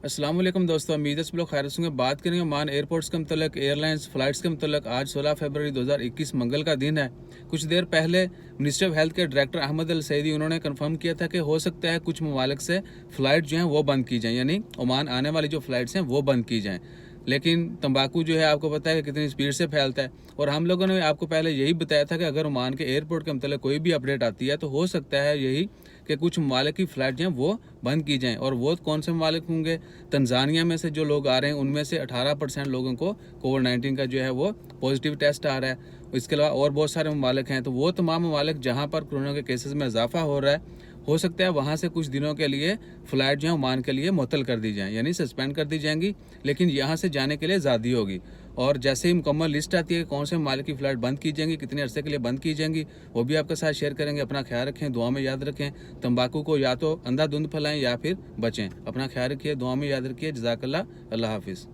अस्सलाम वालेकुम दोस्तों, उम्मीद है सब लोग खैरियत से होंगे। बात करेंगे ओमान एयरपोर्ट्स के मतलब एयरलाइंस फ़्लाइट्स के मतलब आज 16 फरवरी 2021 मंगल का दिन है। कुछ देर पहले मिनिस्ट्री ऑफ हेल्थ के डायरेक्टर अहमद अल सईदी उन्होंने कंफर्म किया था कि हो सकता है कुछ ममालिक से फ़्लाइट जो हैं वो बंद की जाएँ, यानी ओमान आने वाली जो फ़्लाइट्स हैं वो बंद की जाएँ। लेकिन तंबाकू जो है आपको पता है कि कितनी स्पीड से फैलता है, और हम लोगों ने आपको पहले यही बताया था कि अगर ओमान के एयरपोर्ट के मतलब कोई भी अपडेट आती है तो हो सकता है यही कि कुछ ममालिक की फ़्लाइट जो हैं वो बंद की जाएँ। और वो कौन से ममालिक होंगे? तंजानिया में से जो लोग आ रहे हैं उनमें से 18% लोगों को कोविड-19 का जो है वो पॉजिटिव टेस्ट आ रहा है। इसके अलावा और बहुत सारे ममालिक हैं, तो वो तमाम ममालिक जहाँ पर कोरोना के केसेस में इजाफा हो रहा है, हो सकता है वहाँ से कुछ दिनों के लिए फ़्लाइट जो है ओमान के लिए मुअत्तल कर दी जाएँ, यानी सस्पेंड कर दी जाएंगी, लेकिन यहाँ से जाने के लिए आज़ादी होगी। और जैसे ही मुकम्मल लिस्ट आती है कि कौन से ममालिक की फ़्लाइट बंद की जाएंगी, कितने अरसे के लिए बंद की जाएंगी, वो भी आपके साथ शेयर करेंगे। अपना ख्याल रखें, दुआ में याद रखें। तंबाकू को या तो अंधाधुंध फैलाएं या फिर बचें। अपना ख्याल रखिए, दुआ में याद रखिए। जज़ाकल्लाह, अल्लाह हाफ़िज़।